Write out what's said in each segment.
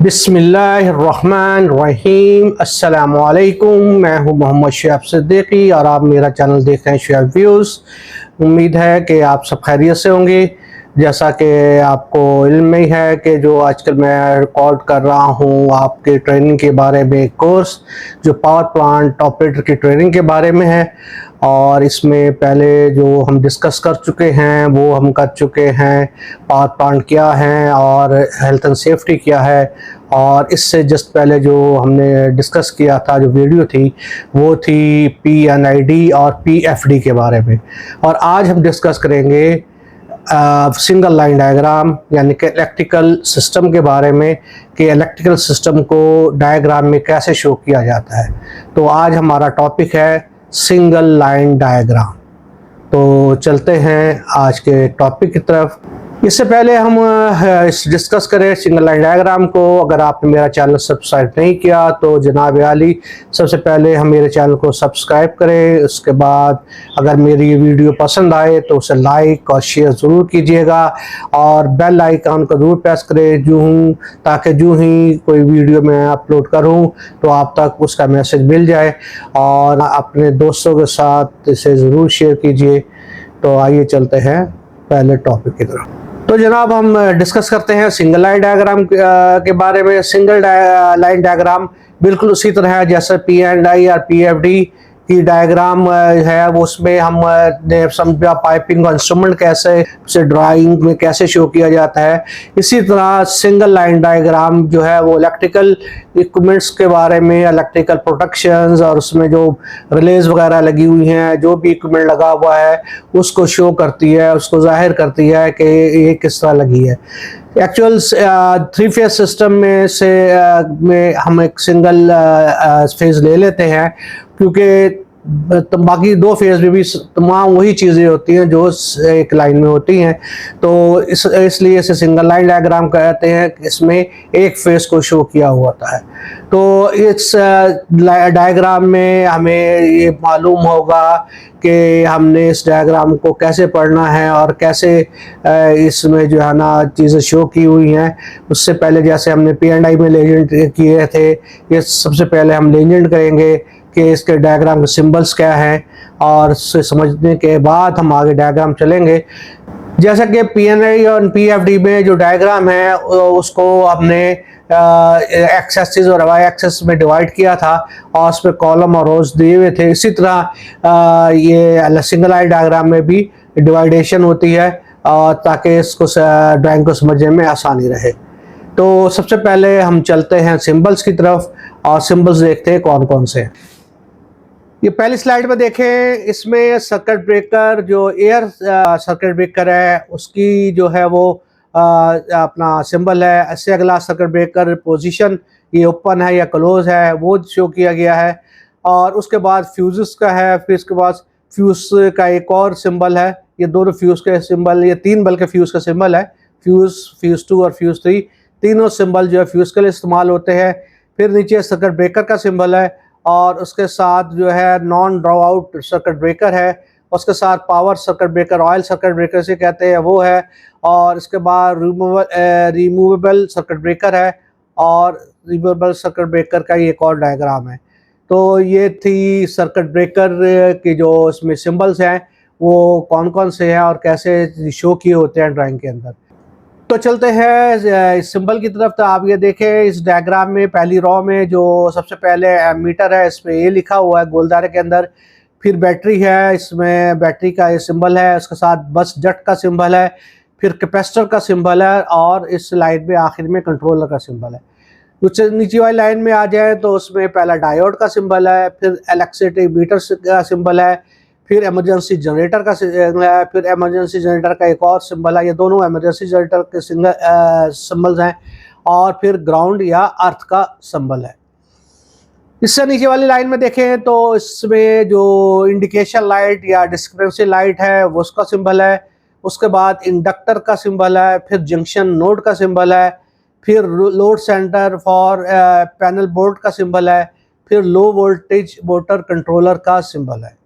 बिस्मिल्लाहिर्रहमानिर्रहीम। अस्सलामुअलैकुम। मैं हूं मोहम्मद शुएब सिद्दीकी और आप मेरा चैनल देख रहे हैं शुएब व्यूज़। उम्मीद है कि आप सब खैरियत से होंगे। जैसा कि आपको इल्म ही है कि जो आजकल मैं रिकॉर्ड कर रहा हूं आपके ट्रेनिंग के बारे में एक कोर्स जो पावर प्लांट ऑपरेटर की ट्रेनिंग के बारे में है, और इसमें पहले जो हम डिस्कस कर चुके हैं वो हम कर चुके हैं पावर प्लांट क्या है और हेल्थ एंड सेफ्टी क्या है। और इससे जस्ट पहले जो हमने डिस्कस किया था जो वीडियो थी वो थी PNID और PFD के बारे में। और आज हम डिस्कस करेंगे सिंगल लाइन डायग्राम यानी कि इलेक्ट्रिकल सिस्टम के बारे में कि इलेक्ट्रिकल सिस्टम को डायग्राम में कैसे शो किया जाता है। तो आज हमारा टॉपिक है सिंगल लाइन डायग्राम। तो चलते हैं आज के टॉपिक की तरफ। इससे पहले हम डिस्कस करें सिंगल लाइन डायग्राम को। अगर आपने मेरा चैनल सब्सक्राइब नहीं किया तो जनाब आली सबसे पहले हम मेरे चैनल को सब्सक्राइब करें। उसके बाद अगर मेरी ये वीडियो पसंद आए तो उसे लाइक और शेयर ज़रूर कीजिएगा और बेल आइकन को ज़रूर प्रेस करें ताकि जो ही कोई वीडियो मैं अपलोड करूं तो आप तक उसका मैसेज मिल जाए, और अपने दोस्तों के साथ इसे ज़रूर शेयर कीजिए। तो आइए चलते हैं पहले टॉपिक की तरफ। तो जनाब हम डिस्कस करते हैं सिंगल लाइन डायग्राम के बारे में। सिंगल लाइन डायग्राम बिल्कुल उसी तरह है जैसे PNI और PFD की डायग्राम है, वो उसमें हम समझा पाइपिंग का इंस्ट्रूमेंट कैसे उसे ड्राइंग में कैसे शो किया जाता है। इसी तरह सिंगल लाइन डायग्राम जो है वो इलेक्ट्रिकल इक्विपमेंट्स के बारे में, इलेक्ट्रिकल प्रोटेक्शंस और उसमें जो रिलेज वगैरह लगी हुई हैं, जो भी इक्विपमेंट लगा हुआ है उसको शो करती है, उसको जाहिर करती है कि ये किस तरह लगी है। एक्चुअल 3 फेज सिस्टम में हम एक सिंगल फेज ले लेते हैं क्योंकि बाकी 2 फेज में भी तमाम वही चीज़ें होती हैं जो एक लाइन में होती हैं। तो इसलिए इसे सिंगल लाइन डायग्राम कहते हैं। इसमें एक फेज को शो किया हुआ होता है। तो इस डायग्राम में हमें ये मालूम होगा कि हमने इस डायग्राम को कैसे पढ़ना है और कैसे इसमें जो है ना चीज़ें शो की हुई हैं। उससे पहले जैसे हमने PNI में लेजेंड किए थे, ये सबसे पहले हम लेजेंड करेंगे कि इसके डायग्राम के सिंबल्स क्या हैं, और उससे समझने के बाद हम आगे डायग्राम चलेंगे। जैसा कि PNI और PFD में जो डायग्राम है उसको हमने एक्स एक्सिस और वाई एक्सिस में डिवाइड किया था और उसमें कॉलम और रोज दिए हुए थे। इसी तरह ये सिंगल लाइन डायग्राम में भी डिवाइडेशन होती है ताकि इसको ड्राइंग को समझने में आसानी रहे। तो सबसे पहले हम चलते हैं सिंबल्स की तरफ और सिंबल्स देखते हैं कौन कौन से। ये पहली स्लाइड में देखें, इसमें सर्किट ब्रेकर जो एयर सर्किट ब्रेकर है उसकी जो है वो अपना सिंबल है। इससे अगला सर्किट ब्रेकर पोजीशन ये ओपन है या क्लोज है वो शो किया गया है। और उसके बाद फ्यूज़ का है, फिर इसके बाद फ्यूज़ का एक और सिंबल है। ये दोनों फ्यूज़ के सिंबल, ये 3 बल्कि फ्यूज़ का सिंबल है। फ्यूज़ 2 और फ्यूज़ 3 तीनों सिंबल जो है फ्यूज़ के लिए इस्तेमाल होते हैं। फिर नीचे सर्किट ब्रेकर का सिंबल है और उसके साथ जो है non draw out circuit breaker है। उसके साथ power circuit breaker, oil circuit breaker से कहते हैं, वो है। और इसके बाद रिमूवेबल सर्किट ब्रेकर है और रिमूवेबल सर्किट ब्रेकर का एक और डायग्राम है। तो ये थी सर्किट ब्रेकर के जो इसमें सिंबल्स हैं वो कौन कौन से हैं और कैसे शो किए होते हैं ड्राइंग के अंदर। तो चलते हैं इस सिंबल की तरफ। तो आप ये देखें इस डायग्राम में पहली रो में जो सबसे पहले एमीटर है, इस पर ये लिखा हुआ है गोलदारे के अंदर। फिर बैटरी है, इसमें बैटरी का ये सिंबल है, उसके साथ बस जट का सिंबल है, फिर कैपेसिटर का सिंबल है और इस लाइन में आखिर में कंट्रोलर का सिंबल है। कुछ नीचे वाली लाइन में आ जाए तो उसमें पहला डायोड का सिंबल है, फिर इलेक्ट्रिसिटी मीटर का सिंबल है, फिर इमरजेंसी जनरेटर का है, फिर इमरजेंसी जनरेटर का एक और सिंबल है। ये दोनों इमरजेंसी जनरेटर के सिंबल्स हैं। और फिर ग्राउंड या अर्थ का सिंबल है। इससे नीचे वाली लाइन में देखें तो इसमें जो इंडिकेशन लाइट या डिस्क्रिपेंसी लाइट है वो उसका सिंबल है। उसके बाद इंडक्टर का सिंबल है, फिर जंक्शन नोड का सिंबल है, फिर load centre for panel board का सिंबल है, फिर लो वोल्टेज मोटर कंट्रोलर का सिंबल है।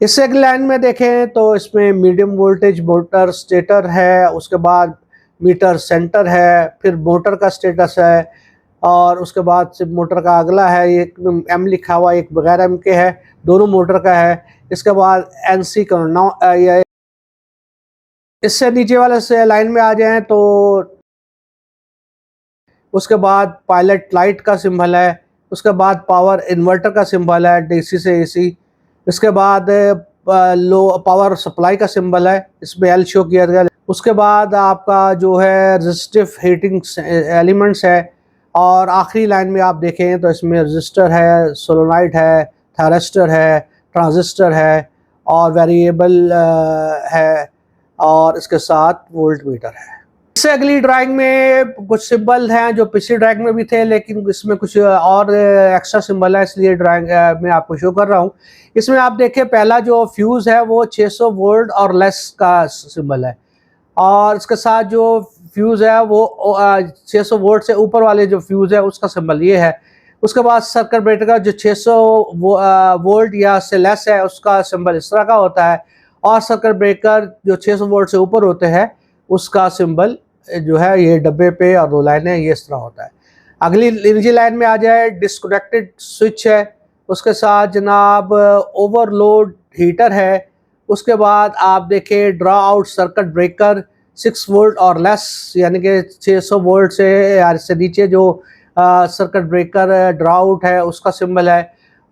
इससे अगली लाइन में देखें तो इसमें मीडियम वोल्टेज मोटर स्टेटर है। उसके बाद मीटर सेंटर है, फिर मोटर का स्टेटस है, और उसके बाद से मोटर का अगला है, एक एम लिखा हुआ, एक बगैर एम के है, दोनों मोटर का है। इसके बाद एनसी का नौ ये इससे नीचे वाले से लाइन में आ जाएं तो उसके बाद पायलट लाइट का सिंबल है, उसके बाद पावर इन्वर्टर का सिंबल है डीसी से एसी। इसके बाद लो पावर सप्लाई का सिंबल है, इसमें एल शो किया गया। उसके बाद आपका जो है रेजिस्टिव हीटिंग एलिमेंट्स है, और आखिरी लाइन में आप देखें तो इसमें रजिस्टर है, सोलोनाइट है, थायरिस्टर है, ट्रांजिस्टर है, और वेरिएबल है, और इसके साथ वोल्ट मीटर है। इससे अगली ड्राइंग में कुछ सिंबल हैं जो पिछली ड्राइंग में भी थे, लेकिन इसमें कुछ और एक्स्ट्रा सिंबल है, इसलिए ड्राइंग में आपको शो कर रहा हूँ। इसमें आप देखें पहला जो फ्यूज़ है वो 600 वोल्ट और लेस का सिंबल है, और इसके साथ जो फ्यूज़ है वो 600 वोल्ट से ऊपर वाले जो फ्यूज़ है उसका सिंबल ये है। उसके बाद सर्किट ब्रेकर का जो 600 वोल्ट या से लेस है उसका सिंबल इस तरह का होता है, और सर्किट ब्रेकर जो 600 वोल्ट से ऊपर होते हैं उसका सिंबल जो है ये डब्बे पे और 2 लाइनें ये इस तरह होता है। अगली नीचे लाइन में आ जाए, डिस्कनेक्टेड स्विच है, उसके साथ जनाब ओवरलोड हीटर है। उसके बाद आप देखें draw out circuit breaker 6 volt और लेस, यानी कि 600 वोल्ट से या इससे नीचे जो सर्किट ब्रेकर ड्रॉ आउट है उसका सिंबल है।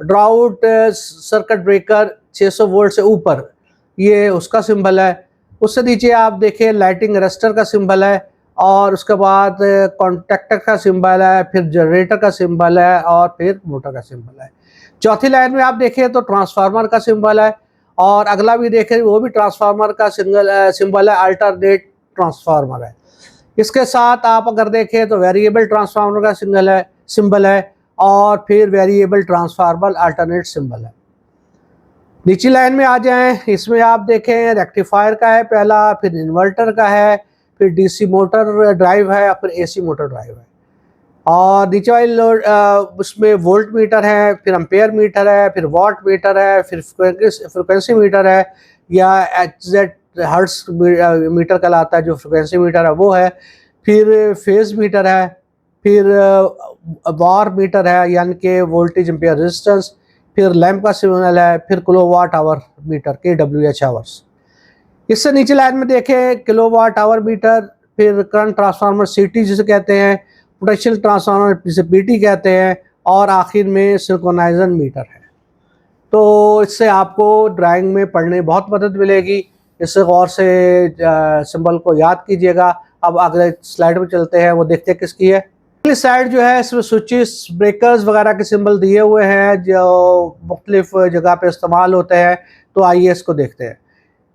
Draw out circuit breaker 600 volt से ऊपर, ये उसका सिंबल है। उससे नीचे आप देखें लाइटिंग अरेस्टर का सिंबल है, और उसके बाद कॉन्टैक्टर का सिंबल है, फिर जनरेटर का सिंबल है, और फिर मोटर का सिंबल है। चौथी लाइन में आप देखें तो ट्रांसफार्मर का सिंबल है, और अगला भी देखें वो भी ट्रांसफार्मर का सिंबल है, अल्टरनेट ट्रांसफार्मर है। इसके साथ आप अगर देखें तो वेरिएबल ट्रांसफार्मर का सिंबल है, और फिर वेरिएबल ट्रांसफार्मर अल्टरनेट सिंबल है। नीचे लाइन में आ जाएं, इसमें आप देखें रेक्टिफायर का है पहला, फिर इन्वर्टर का है, फिर डीसी मोटर ड्राइव है, फिर एसी मोटर ड्राइव है, और नीचे वाली उसमें वोल्ट मीटर है, फिर एम्पेयर मीटर है, फिर वॉट मीटर है, फिर फ्रिक्वेंसी मीटर है, या एचजेड हर्ट्स मीटर कहलाता है जो फ्रिक्वेंसी मीटर है वो है, फिर फेज मीटर है, फिर वार मीटर है यानी कि वोल्टेज एम्पेयर रेजिस्टेंस, फिर लैंप का सिग्नल है, फिर kilowatt hour meter KWH hours. इससे नीचे लाइन में देखें किलोवाट आवर मीटर, फिर करंट ट्रांसफार्मर CT जिसे कहते हैं, पोटेंशियल ट्रांसफार्मर जिसे PT कहते हैं, और आखिर में सिंक्रोनाइजन मीटर है। तो इससे आपको ड्राइंग में पढ़ने में बहुत मदद मिलेगी, इससे गौर से सिंबल को याद कीजिएगा। अब अगले स्लाइड में चलते हैं, वो देखते हैं किसकी है। अगली साइड जो है इसमें स्विचेस ब्रेकर्स वगैरह के सिंबल दिए हुए हैं जो मुख्तलिफ जगह पे इस्तेमाल होते हैं, तो आइए इसको देखते हैं।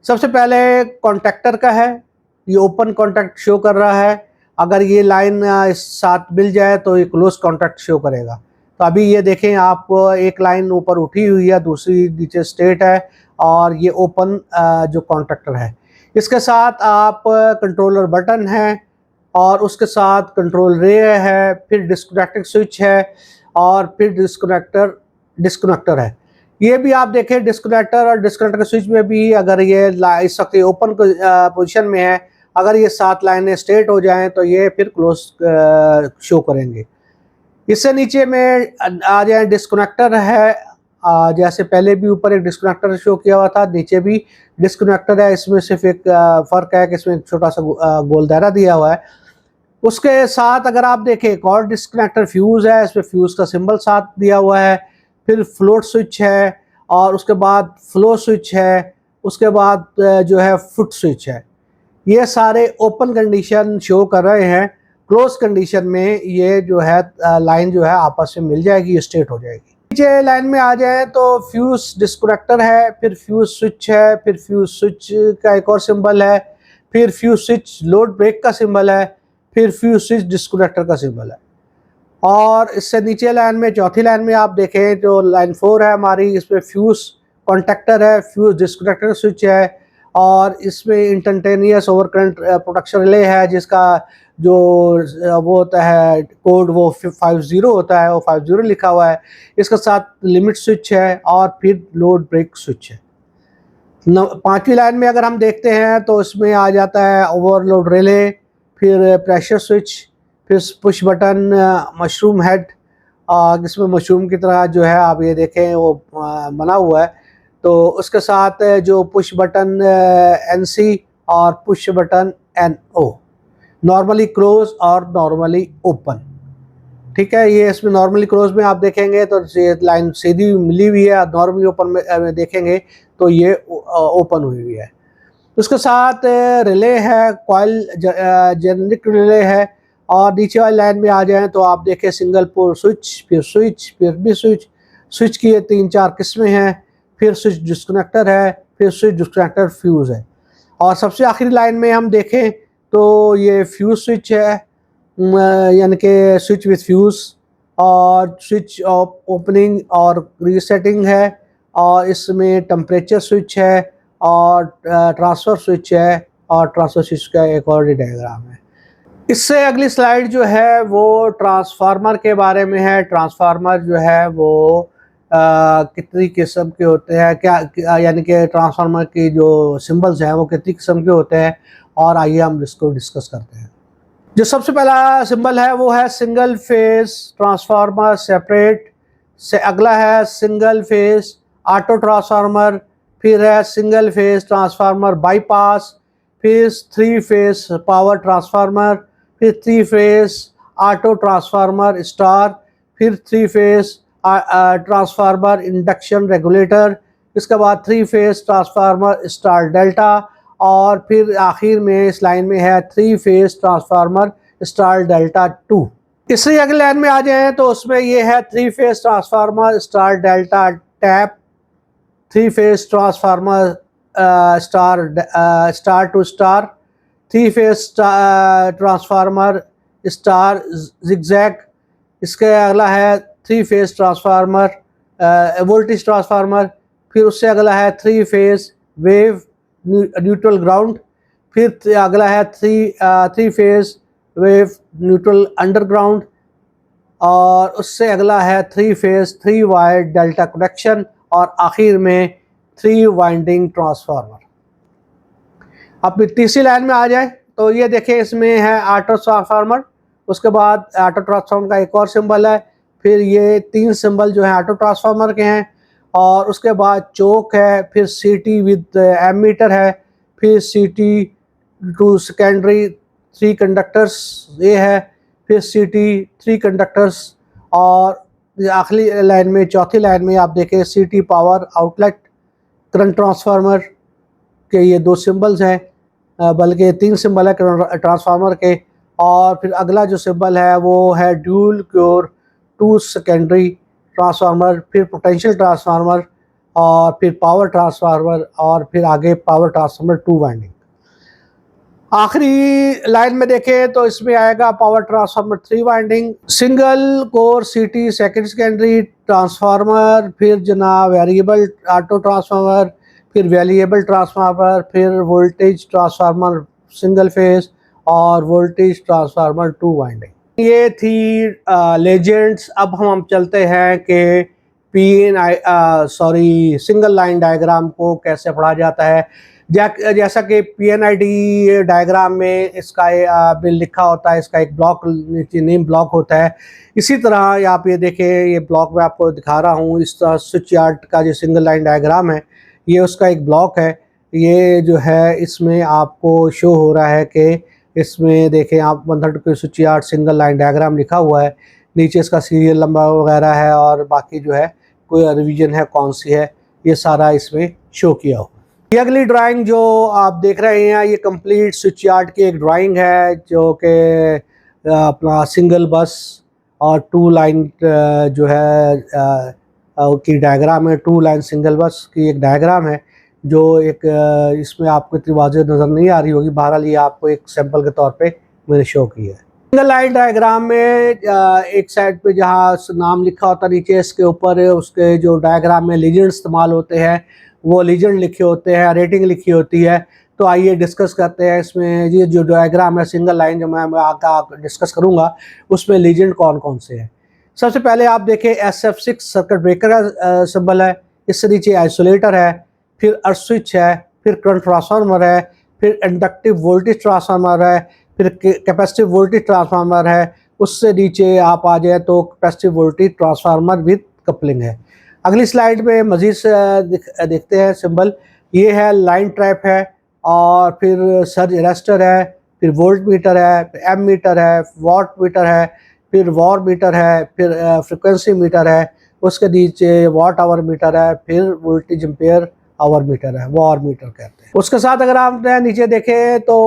सबसे पहले कॉन्टैक्टर का है, ये ओपन कॉन्टैक्ट शो कर रहा है, अगर ये लाइन इस साथ मिल जाए तो ये क्लोज कॉन्टैक्ट शो करेगा। तो अभी ये देखें आपको एक लाइन ऊपर उठी हुई है, दूसरी नीचे स्ट्रेट है, और ये ओपन जो कॉन्टैक्टर है। इसके साथ आप कंट्रोलर बटन है, और उसके साथ कंट्रोल रे है, फिर डिस्कनेक्टिंग स्विच है, और फिर डिस्कनेक्टर है। ये भी आप देखें डिस्कनेक्टर और डिस्कनेक्टर स्विच में भी अगर ये इस वक्त ओपन पोजीशन में है, अगर ये 7 लाइनें स्ट्रेट हो जाएं तो ये फिर क्लोज शो करेंगे। इससे नीचे में आ जाए डिस्कनेक्टर है, जैसे पहले भी ऊपर एक डिस्कनेक्टर शो किया हुआ था, नीचे भी डिस्कनेक्टर है। इसमें सिर्फ एक फ़र्क है कि इसमें एक छोटा सा गोल दायरा दिया हुआ है। उसके साथ अगर आप देखें एक और डिस्कनेक्टर फ्यूज़ है, इसमें फ्यूज़ का सिंबल साथ दिया हुआ है, फिर फ्लोट स्विच है, और उसके बाद फ्लो स्विच है, उसके बाद जो है फुट स्विच है। ये सारे ओपन कंडीशन शो कर रहे हैं। क्लोज कंडीशन में ये जो है लाइन जो है आपस में मिल जाएगी, स्ट्रेट हो जाएगी। नीचे लाइन में आ जाए तो फ्यूज डिस्कनेक्टर है, फिर फ्यूज स्विच है, फिर फ्यूज स्विच का एक और सिंबल है, फिर फ्यूज स्विच लोड ब्रेक का सिंबल है, फिर फ्यूज स्विच डिस्कनेक्टर का सिंबल है। और इससे नीचे लाइन में चौथी लाइन में आप देखें जो लाइन 4 है हमारी, इसमें फ्यूज कॉन्टैक्टर है, फ्यूज डिस्कनेक्टर स्विच है, और इसमें instantaneous over current protection relay है, जिसका जो वो होता है कोड वो 50 होता है, वो 50 लिखा हुआ है। इसके साथ लिमिट स्विच है, और फिर लोड ब्रेक स्विच है। पांचवी लाइन में अगर हम देखते हैं तो इसमें आ जाता है ओवरलोड रिले, फिर प्रेशर स्विच, फिर पुश बटन, मशरूम हेड, जिसमें मशरूम की तरह जो है आप ये देखें वो बना हुआ है। तो उसके साथ जो पुश बटन NC और push button NO, normally close और नॉर्मली ओपन। ठीक है, ये इसमें नॉर्मली क्लोज में आप देखेंगे तो ये लाइन सीधी मिली हुई है, नॉर्मली ओपन में देखेंगे तो ये ओपन हुई हुई है। उसके साथ रिले है, कॉइल जेनरिक रिले है। और नीचे वाली लाइन में आ जाएं तो आप देखें सिंगल पोल स्विच, फिर भी स्विच, स्विच की ये 3-4 किस्में हैं। फिर स्विच डिस्कनेक्टर है, फिर स्विच डिस्कनेक्टर फ्यूज़ है। और सबसे आखिरी लाइन में हम देखें तो ये फ्यूज़ स्विच है, यानी कि स्विच विथ फ्यूज़, और स्विच ऑफ ओपनिंग और रीसेटिंग है, और इसमें टेम्परेचर स्विच है, और ट्रांसफ़र स्विच है, और ट्रांसफ़र स्विच का एक और डायग्राम है। इससे अगली स्लाइड जो है वो ट्रांसफार्मर के बारे में है। ट्रांसफार्मर जो है वो कितनी किस्म के होते हैं, क्या यानी कि ट्रांसफार्मर की जो सिंबल्स हैं वो कितनी किस्म के होते हैं, और आइए हम इसको डिस्कस करते हैं। जो सबसे पहला सिंबल है वो है सिंगल फेज ट्रांसफार्मर सेपरेट, से अगला है सिंगल फेज ऑटो ट्रांसफार्मर, फिर है सिंगल फेज ट्रांसफार्मर बाईपास, फिर 3 फेज पावर ट्रांसफार्मर, फिर 3 फेज ऑटो ट्रांसफार्मर स्टार, फिर 3 फेज ट्रांसफार्मर इंडक्शन रेगुलेटर, इसके बाद 3 फेज ट्रांसफार्मर स्टार डेल्टा, और फिर आखिर में इस लाइन में है 3 फेज ट्रांसफार्मर स्टार डेल्टा 2। इससे अगले लाइन में आ जाए तो उसमें ये है 3 phase transformer star delta tap, 3 phase transformer star to star, 3 phase transformer star zigzag. इसके अगला है 3 फेज ट्रांसफार्मर वोल्टेज ट्रांसफार्मर, फिर उससे अगला है 3 फेज वेव न्यूट्रल ग्राउंड, फिर अगला है 3 फेज वेव न्यूट्रल अंडरग्राउंड, और उससे अगला है 3 फेज 3 वायर डेल्टा कनेक्शन, और आखिर में 3 वाइंडिंग ट्रांसफार्मर। अब तीसरी लाइन में आ जाए तो ये देखिए इसमें है ऑटो ट्रांसफार्मर, उसके बाद ऑटो ट्रांसफार्मर का एक और सिंबल है, फिर ये 3 सिंबल जो है ऑटो ट्रांसफार्मर के हैं, और उसके बाद चोक है, फिर CT विद एमीटर है, फिर CT टू सेकेंडरी 3 कंडक्टर्स ये है, फिर CT 3 कंडक्टर्स, और आखिरी लाइन में चौथी लाइन में आप देखें CT power outlet current transformer के ये 2 सिंबल्स हैं, बल्कि 3 सिंबल है ट्रांसफार्मर के। और फिर अगला जो सिंबल है वो है ड्यूल कोर 2 सेकेंडरी ट्रांसफार्मर, फिर पोटेंशियल ट्रांसफार्मर, और फिर पावर ट्रांसफार्मर, और फिर आगे पावर ट्रांसफार्मर 2 वाइंडिंग। आखिरी लाइन में देखें तो इसमें आएगा power transformer 3 winding, single core CT second secondary transformer, फिर जनाब वेरिएबल ऑटो ट्रांसफार्मर, फिर वेरिएबल ट्रांसफार्मर, फिर वोल्टेज ट्रांसफार्मर सिंगल फेज, और वोल्टेज ट्रांसफार्मर 2 वाइंडिंग। ये थी लेजेंड्स। अब हम चलते हैं कि सिंगल लाइन डायग्राम को कैसे पढ़ा जाता है। जैसा कि PNID डायग्राम में इसका बिल लिखा होता है, इसका एक ब्लॉक नीचे नेम ब्लॉक होता है। इसी तरह आप ये देखें, ये ब्लॉक मैं आपको दिखा रहा हूँ, इस तरह स्विच यार्ड का जो सिंगल लाइन डायग्राम है ये उसका एक ब्लॉक है। ये जो है इसमें आपको शो हो रहा है कि इसमें देखें आप 132 switch yard single line diagram लिखा हुआ है, नीचे इसका सीरियल नंबर वगैरह है, और बाकी जो है कोई रिवीजन है कौन सी है, ये सारा इसमें शो किया हुआ। ये अगली ड्राइंग जो आप देख रहे हैं ये कंप्लीट स्विच यार्ड की एक ड्राइंग है, जो कि अपना सिंगल बस और 2 लाइन जो है की डायग्राम है। 2 लाइन सिंगल बस की एक डायग्राम है, जो एक इसमें आपको इतनी वाज़ेह नज़र नहीं आ रही होगी, बहरहाल ये आपको एक सैंपल के तौर पे मैंने शो की है। सिंगल लाइन डायग्राम में एक साइड पे जहाँ नाम लिखा होता है, नीचे इसके ऊपर उसके जो डायग्राम में लीजेंड इस्तेमाल होते हैं वो लीजेंड लिखे होते हैं, रेटिंग लिखी होती है। तो आइए डिस्कस करते हैं इसमें ये जो डायग्राम है सिंगल लाइन जो मैं आगे डिस्कस करूँगा उसमें लीजेंड कौन कौन से हैं। सबसे पहले आप देखें SF6 सर्किट ब्रेकर का सिंबल है, इससे नीचे आइसोलेटर है, फिर अर्थ स्विच है, फिर करंट ट्रांसफार्मर है, फिर इंडक्टिव वोल्टेज ट्रांसफार्मर है, फिर कैपेसिटिव वोल्टेज ट्रांसफार्मर है, उससे नीचे आप आ जाए तो capacitive voltage transformer with coupling है। अगली स्लाइड में मज़ीद देखते हैं सिंबल। ये है लाइन ट्रैप है, और फिर सर्ज अरेस्टर है, फिर वोल्ट मीटर है, एम मीटर है, वॉट मीटर है, फिर वॉर मीटर है, फिर फ्रिक्वेंसी मीटर है, उसके नीचे वॉट आवर मीटर है, फिर वोल्टेज एम्पेयर आवर मीटर है, वॉर मीटर कहते हैं। उसके साथ अगर आप नीचे देखें तो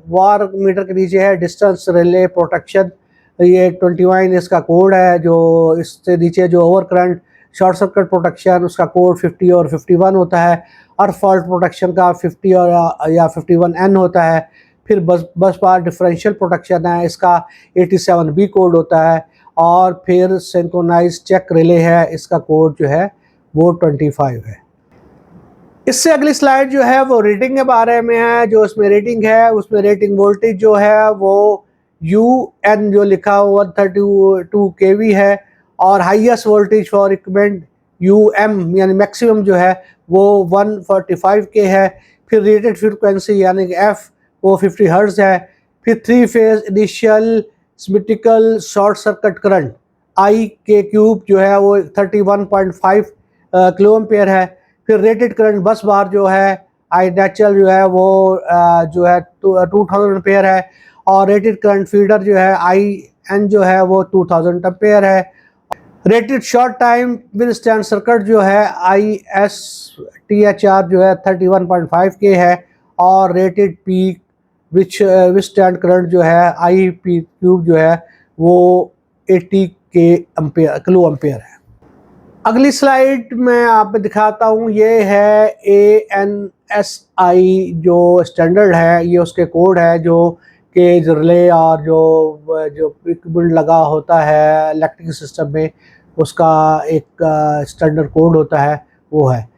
वॉर मीटर के नीचे है डिस्टेंस रिले प्रोटेक्शन, ये 21 इसका कोड है। जो इससे नीचे जो over current short circuit protection, उसका कोड 50 और 51 होता है। अर्थ फॉल्ट प्रोटेक्शन का 50 और या 51N होता है। फिर बस बार डिफरेंशियल प्रोटेक्शन है, इसका 87B कोड होता है। और फिर सिंक्रोनाइज चेक रिले है, इसका कोड जो है वो 25 है। इससे अगली स्लाइड जो है वो रेटिंग के बारे में है। जो इसमें रेटिंग है, उसमें रेटिंग वोल्टेज जो है वो UN जो लिखा हुआ 132 kV है, और highest voltage for equipment UM यानी मैक्सिमम जो है वो 145 K है। फिर रेटेड फ्रीक्वेंसी यानी कि F वो 50 हर्ट्ज है। फिर 3 phase initial symmetrical short circuit current I के क्यूब जो है वो 31.5 किलो एम्पेयर है। फिर रेटेड करंट बस बार जो है आई नेचुरल जो है वो जो है 2000 एम्पेयर है, और रेटेड करंट फीडर जो है IN जो है वो 2000 एम्पेयर है। Rated short time withstand circuit जो है ISTHR जो है 31.5 K है, और रेटेड पीक विदस्टैंड करंट जो है IP क्यूब जो है वो 80 किलो एम्पेयर है। अगली स्लाइड में आपको दिखाता हूँ, ये है ANSI जो स्टैंडर्ड है, ये उसके कोड है जो केज रिले और जो इक्विपमेंट लगा होता है इलेक्ट्रिक सिस्टम में, उसका एक स्टैंडर्ड कोड होता है, वो है।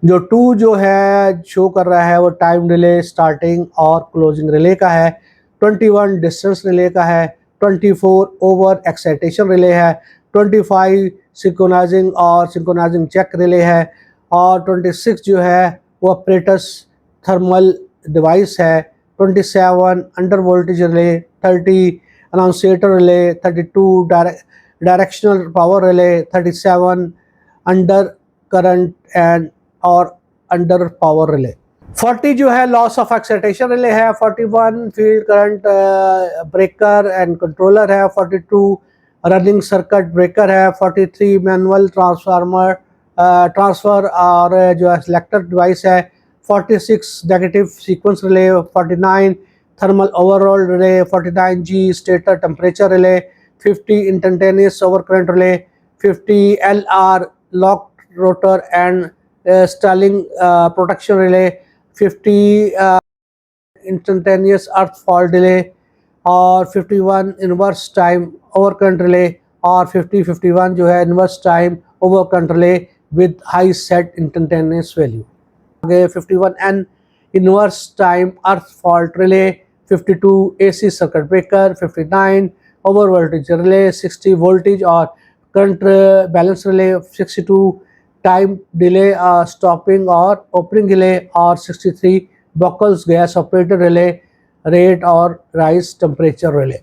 जो 2 जो है शो कर रहा है वो टाइम रिले स्टार्टिंग और क्लोजिंग रिले का है। 21 डिस्टेंस रिले का है। 24 ओवर एक्साइटेशन रिले है। 25 सिंक्रोनाइजिंग और सिंक्रोनाइजिंग चेक रिले है, और 26 जो है वो ऑपरेटर्स थर्मल डिवाइस है। 27 under voltage relay, 30 annunciator relay, 32 directional power relay, 37 under current and और अंडर पावर रिले। 40 जो है लॉस ऑफ एक्साइटेशन रिले है। 41 field current breaker and controller है। 42 रनिंग सर्किट ब्रेकर है। 43 मैनुअल ट्रांसफर और जो है सिलेक्टर डिवाइस है। 46 negative sequence relay. 49 thermal overall relay. 49G stator temperature relay. 50 instantaneous over current relay. 50 LR lock rotor and Starling protection relay. 50 instantaneous earth fault delay, और 51 inverse time over current relay, और 51 जो है inverse time over current relay with high set instantaneous value. आगे 51N inverse time अर्थ fault relay. 52 AC circuit breaker. 59 over voltage relay. 60 voltage और current balance relay. 62 time delay stopping और opening relay, और 63 बॉकल्स gas operator relay, rate और rice temperature relay.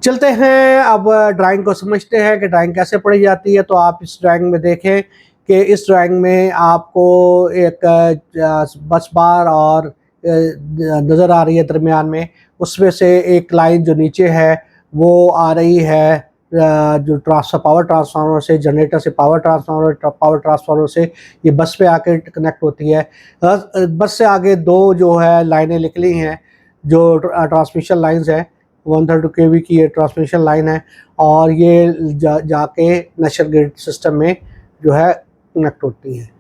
चलते हैं अब drawing को समझते हैं कि ड्राइंग कैसे पढ़ी जाती है। तो आप इस ड्राइंग में देखें कि इस ड्राइंग में आपको एक बस बार और नज़र आ रही है दरमियान में, उसमें से एक लाइन जो नीचे है वो आ रही है जो पावर ट्रांसफार्मर से, जनरेटर से पावर ट्रांसफार्मर से ये बस पे आके कनेक्ट होती है। बस से आगे 2 जो है लाइनें निकली हैं जो ट्रांसमिशन लाइंस है। 132 kV की ये ट्रांसमिशन लाइन है, और ये जाके नेशनल ग्रिड सिस्टम में जो है कनेक्ट होती है।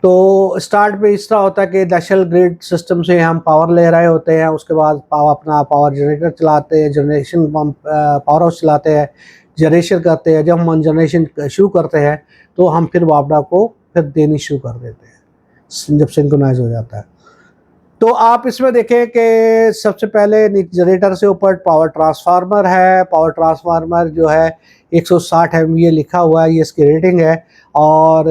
तो स्टार्ट में इस तरह होता है कि नेशनल ग्रिड सिस्टम से हम पावर ले रहे होते हैं, उसके बाद अपना पावर जनरेटर चलाते हैं, जनरेशन पावर हाउस चलाते हैं, जनरेशन करते हैं। जब हम जनरेशन शुरू करते हैं तो हम फिर वापडा को फिर देनी शुरू कर देते हैं जब सिंक्रोनाइज हो जाता है। तो आप इसमें देखें कि सबसे पहले जनरेटर से ऊपर पावर ट्रांसफार्मर है। पावर ट्रांसफार्मर जो है 160 MVA लिखा हुआ है, ये इसकी रेटिंग है। और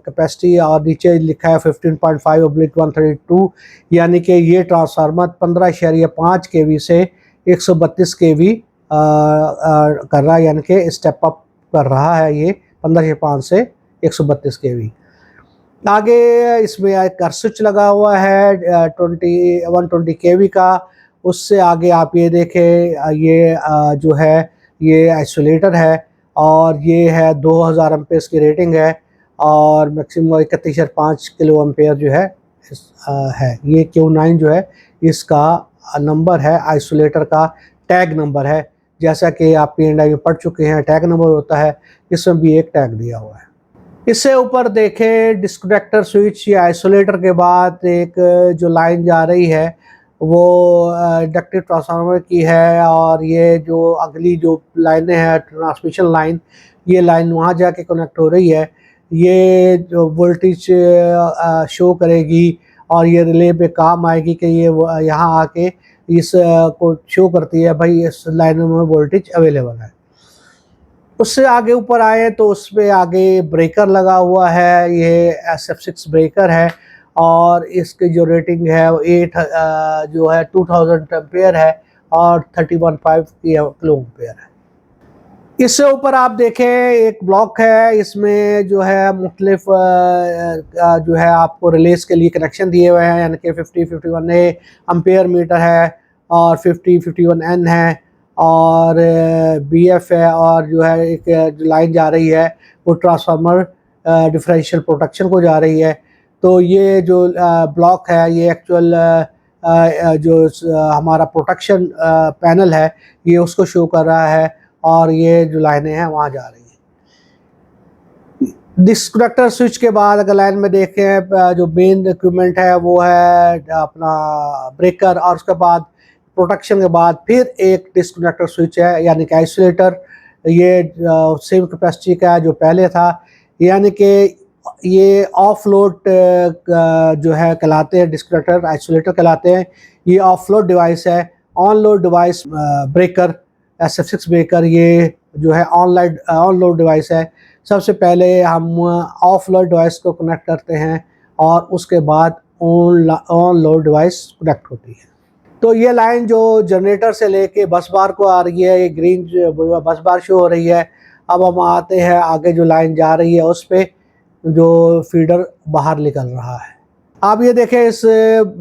कैपेसिटी और नीचे लिखा है 15.5/132, यानी कि ये ट्रांसफार्मर 15.5 kV से 132 kV कर रहा है, यानी कि स्टेप अप कर रहा है ये 15.5 से 132 kV। आगे इसमें एक स्विच लगा हुआ है 120 kV का। उससे आगे आप ये देखें, ये जो है ये आइसोलेटर है और ये है 2000 एम्पेयर की रेटिंग है और मैक्सिमम 31.5 किलो एम्पेयर जो है है। ये Q9 जो है इसका नंबर है, आइसोलेटर का टैग नंबर है। जैसा कि आप P&I में पढ़ चुके हैं, टैग नंबर होता है, इसमें भी एक टैग दिया हुआ है। इससे ऊपर देखें डिस्कनेक्टर स्विच या आइसोलेटर के बाद एक जो लाइन जा रही है वो इंडक्टिव ट्रांसफार्मर की है और ये जो अगली जो लाइनें हैं ट्रांसमिशन लाइन, ये लाइन वहाँ जाके कनेक्ट हो रही है। ये जो वोल्टेज शो करेगी और ये रिले पे काम आएगी कि ये यहाँ आके इस को शो करती है भाई इस लाइन में वोल्टेज अवेलेबल है। उससे आगे ऊपर आए तो उसमें आगे ब्रेकर लगा हुआ है, ये SF6 ब्रेकर है और इसकी जो रेटिंग है वो 8 जो है 2000 एम्पेयर है और 31.5 किलो एम्पेयर है। इससे ऊपर आप देखें एक ब्लॉक है, इसमें जो है मुख्तलिफ जो है आपको रिलेस के लिए कनेक्शन दिए हुए हैं, यानी कि 50-51A एम्पेयर मीटर है और 50-51N है और BF है और जो है एक जो लाइन जा रही है वो ट्रांसफार्मर डिफरेंशियल प्रोटेक्शन को जा रही है। तो ये जो ब्लॉक है ये एक्चुअल जो हमारा प्रोटेक्शन पैनल है ये उसको शो कर रहा है और ये जो लाइनें हैं वहाँ जा रही हैं। डिस्कनेक्टर स्विच के बाद अगर लाइन में देखें जो मेन इक्विपमेंट है वो है अपना ब्रेकर और उसके बाद प्रोटेक्शन के बाद फिर एक डिस्कनेक्टर स्विच है यानी कि आइसोलेटर। ये सेम कैपेसिटी का जो पहले था, यानी कि ये ऑफ लोड जो है कहलाते हैं, डिस्कनेक्टर आइसोलेटर कहलाते हैं। ये ऑफ लोड डिवाइस है। On load device breaker SF6 breaker ये जो है ऑन लोड डिवाइस है। सबसे पहले हम ऑफ लोड डिवाइस को कनेक्ट करते हैं और उसके बाद ऑन लोड डिवाइस कनेक्ट होती है। तो ये लाइन जो जनरेटर से लेके बस बार को आ रही है, ये ग्रीन बस बार शो हो रही है। अब हम आते हैं आगे जो लाइन जा रही है उस पर जो फीडर बाहर निकल रहा है। आप ये देखें इस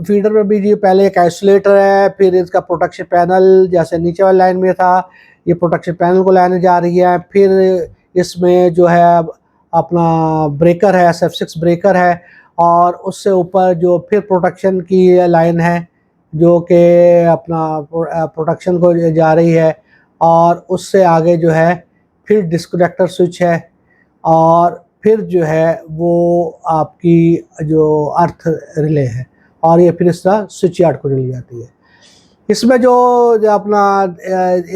फीडर में भी जी पहले एक आइसोलेटर है, फिर इसका प्रोटेक्शन पैनल जैसे नीचे वाली लाइन में था ये प्रोटेक्शन पैनल को लाने जा रही है। फिर इसमें जो है अपना ब्रेकर है, SF6 ब्रेकर है और उससे ऊपर जो फिर प्रोटेक्शन की लाइन है जो कि अपना प्रोटेक्शन को जा रही है और उससे आगे जो है फिर डिस्कनेक्टर स्विच है और फिर जो है वो आपकी जो अर्थ रिले है और ये फिर इस तरह स्विच यार्ड को चली जाती है। इसमें जो अपना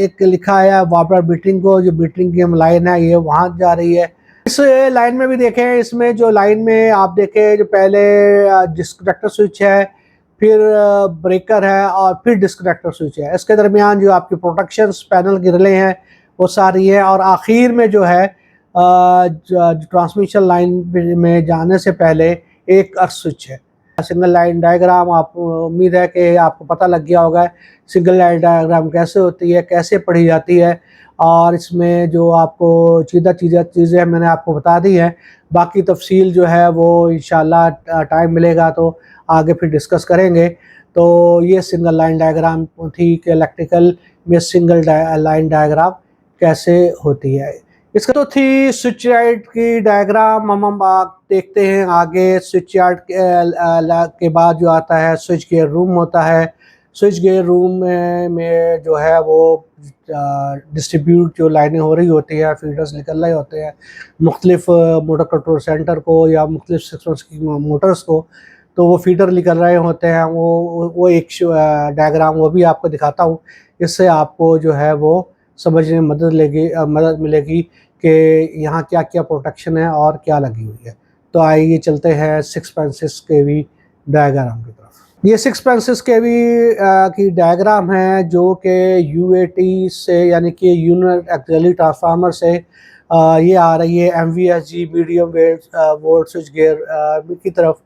एक लिखा है वापर बीटरिंग को, जो बीटरिंग की हम लाइन है ये वहाँ जा रही है। इस लाइन में भी देखें, इसमें जो लाइन में आप देखें जो पहले डिस्कनेक्टर स्विच है, फिर ब्रेकर है और फिर डिस्कनेक्टर स्विच है। इसके दरमियान जो आपकी प्रोटेक्शन पैनल की रिले हैं वो सारी है और आखिर में जो है ट्रांसमिशन लाइन में जाने से पहले एक अर्थ स्विच है। सिंगल लाइन डायग्राम आप उम्मीद है कि आपको पता लग गया होगा सिंगल लाइन डायग्राम कैसे होती है, कैसे पढ़ी जाती है और इसमें जो आपको चीज़ें मैंने आपको बता दी हैं। बाकी तफसील जो है वो इंशाल्लाह टाइम मिलेगा तो आगे फिर डिस्कस करेंगे। तो ये सिंगल लाइन डायग्राम थी कि इलेक्ट्रिकल में सिंगल लाइन डायग्राम कैसे होती है। इसका तो थी स्विच यार्ड की डायग्राम। हम देखते हैं आगे। स्विच यार्ड के बाद जो आता है स्विच गियर रूम होता है। स्विच गियर रूम में जो है वो डिस्ट्रीब्यूट जो लाइनें हो रही होती हैं, फीडर्स निकल रहे होते हैं मुख्तलिफ मोटर कंट्रोल सेंटर को या मुख्तलिफ सेक्शंस की मोटर्स को, तो वो फीडर निकल रहे होते हैं। वो एक डायग्राम वो भी आपको दिखाता हूँ। इससे आपको जो है वो समझने में मदद मिलेगी कि यहाँ क्या क्या प्रोटेक्शन है और क्या लगी हुई है। तो आइए चलते हैं 6.6 kV डायग्राम की तरफ। ये 6.6 kV की डायग्राम है जो कि UAT से यानी कि यूनिट एक्सियली ट्रांसफार्मर से ये आ रही है MVSG medium volt switch gear की तरफ।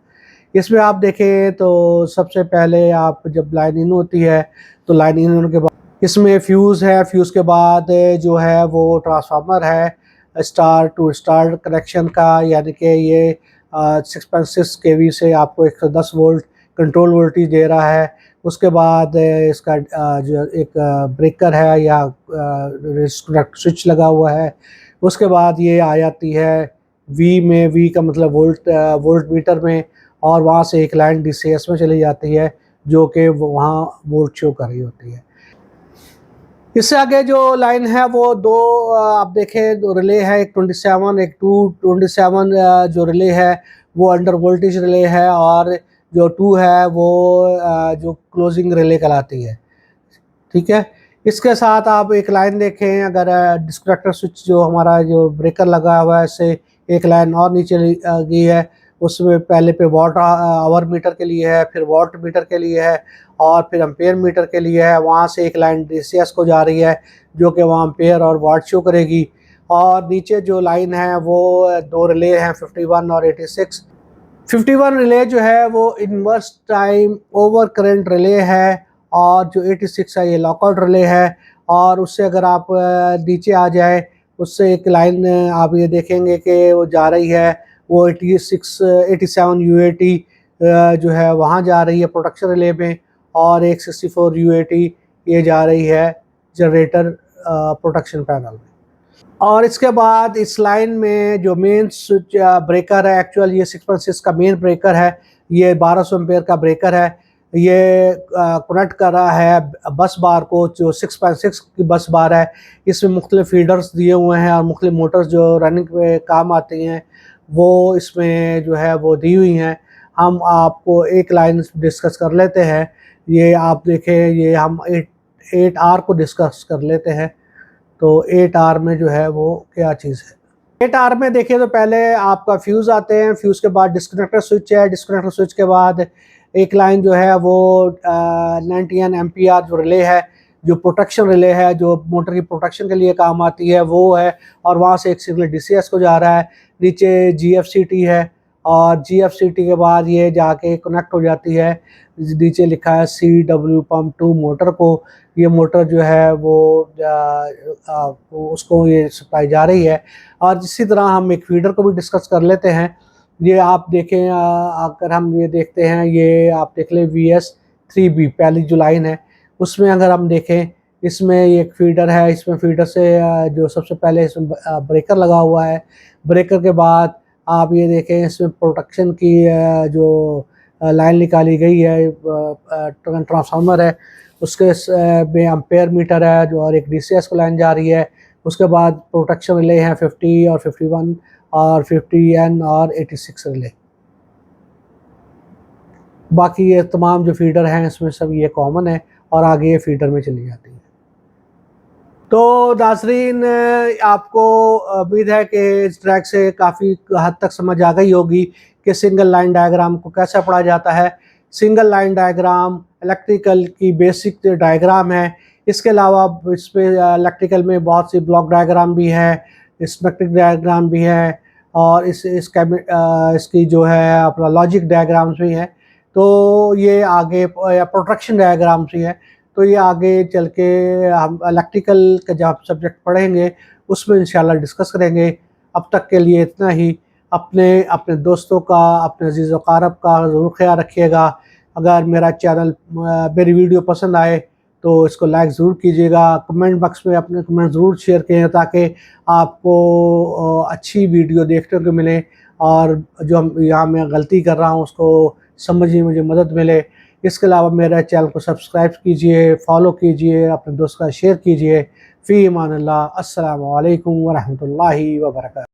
इसमें आप देखें तो सबसे पहले आप जब लाइन इन होती है तो लाइन इन होने के बाद इसमें फ्यूज़ है, फ्यूज़ के बाद जो है वो ट्रांसफार्मर है स्टार टू स्टार कनेक्शन का, यानी कि ये 6.6 kV से आपको 110 वोल्ट कंट्रोल वोल्टेज दे रहा है। उसके बाद इसका जो एक ब्रेकर है या स्विच लगा हुआ है। उसके बाद ये आ जाती है वी में, वी का मतलब वोल्ट मीटर में, और वहाँ से एक लाइन DCS में चली जाती है जो कि वहाँ वोल्ट शो कर रही होती है। इससे आगे जो लाइन है वो दो आप देखें दो रिले है, एक 27 एक 227 जो रिले है वो अंडर वोल्टेज रिले है, और जो 2 है वो जो क्लोजिंग रिले कहलाती है। ठीक है, इसके साथ आप एक लाइन देखें, अगर डिस्कनेक्टर स्विच जो हमारा जो ब्रेकर लगा हुआ है इससे एक लाइन और नीचे गई है, उसमें पहले पे वॉट आवर मीटर के लिए है, फिर वॉट मीटर के लिए है, और फिर एम्पेयर मीटर के लिए है। वहाँ से एक लाइन DCS को जा रही है जो कि वहाँ एम्पेयर और वाट शो करेगी। और नीचे जो लाइन है वो दो रिले हैं 51 और 86। 51 रिले जो है वो inverse time over current relay है, और जो 86 है ये लॉकआउट रिले है। और उससे अगर आप नीचे आ जाए उससे एक लाइन आप ये देखेंगे कि वो जा रही है, वो 87 UAT जो है वहाँ जा रही है प्रोडक्शन रिले में, और एक 64 UAT ये जा रही है जनरेटर प्रोडक्शन पैनल में। और इसके बाद इस लाइन में जो मेन स्विच ब्रेकर है, एक्चुअल ये 6.6 का मेन ब्रेकर है, ये 1200 एम्पेयर का ब्रेकर है। ये कनेक्ट कर रहा है बस बार को, जो 6.6 की बस बार है। इसमें मुख्तलिफ फीडर्स दिए हुए हैं और मुख्तलिफ मोटर्स जो रनिंग पे काम आती हैं वो इसमें जो है वो दी हुई हैं। हम आपको एक लाइन डिस्कस कर लेते हैं। ये आप देखें, ये हम 8R को डिस्कस कर लेते हैं। तो 8R में जो है वो क्या चीज़ है। 8R में देखिए तो पहले आपका फ्यूज़ आते हैं, फ्यूज़ के बाद डिस्कनेक्टर स्विच है, डिस्कनेक्टर स्विच के बाद एक लाइन जो है वो 90 एम्पियर जो रिले है, जो प्रोटेक्शन रिले है, जो मोटर की प्रोटेक्शन के लिए काम आती है वो है, और वहाँ से एक सिग्नल DCS को जा रहा है। नीचे GFCT है, और GFCT के बाद ये जाके कनेक्ट हो जाती है, नीचे लिखा है CW पंप 2 मोटर को। ये मोटर जो है वो उसको ये सप्लाई जा रही है। और इसी तरह हम एक फीडर को भी डिस्कस कर लेते हैं। ये आप देखें, अगर हम ये देखते हैं, ये आप देख लें VS3B पहली जो लाइन है उसमें अगर हम देखें, इसमें एक फीडर है, इसमें फीडर से जो सबसे पहले इसमें ब्रेकर लगा हुआ है। ब्रेकर के बाद आप ये देखें इसमें प्रोटेक्शन की जो लाइन निकाली गई है, ट्रांसफार्मर है, उसके में एम्पेयर मीटर है जो, और एक DCS को लाइन जा रही है। उसके बाद प्रोटेक्शन रिले हैं 50 और 51 और 50N और 86 रिले। बाकी ये तमाम जो फीडर हैं इसमें सब ये कॉमन है, और आगे ये फीडर में चली जाती है। तो नाज़रीन, आपको उम्मीद है कि इस ट्रैक से काफ़ी हद तक समझ आ गई होगी कि सिंगल लाइन डायग्राम को कैसे पढ़ा जाता है। सिंगल लाइन डायग्राम इलेक्ट्रिकल की बेसिक डायग्राम है। इसके अलावा इस पे इलेक्ट्रिकल में बहुत सी ब्लॉक डायग्राम भी है, स्पेक्ट्रिक डायग्राम भी है, और इसकी जो है अपना लॉजिक डायग्राम्स भी हैं। तो ये आगे प्रोटेक्शन डायग्राम्स भी है। तो ये आगे चल के हम इलेक्ट्रिकल का जब सब्जेक्ट पढ़ेंगे उसमें इंशाल्लाह डिस्कस करेंगे। अब तक के लिए इतना ही। अपने दोस्तों का, अपने अजीज़ व क़ारब का ज़रूर ख्याल रखिएगा। अगर मेरा चैनल मेरी वीडियो पसंद आए तो इसको लाइक ज़रूर कीजिएगा। कमेंट बॉक्स में अपने कमेंट ज़रूर शेयर करें ताकि आपको अच्छी वीडियो देखने को मिले, और जो यहाँ मैं गलती कर रहा हूँ उसको समझने मुझे मदद मिले। इसके अलावा मेरे चैनल को सब्सक्राइब कीजिए, फॉलो कीजिए, अपने दोस्त का शेयर कीजिए। फ़ी अमान अल्लाह। अस्सलामु अलैकुम व रहमतुल्लाहि व बरकातहू।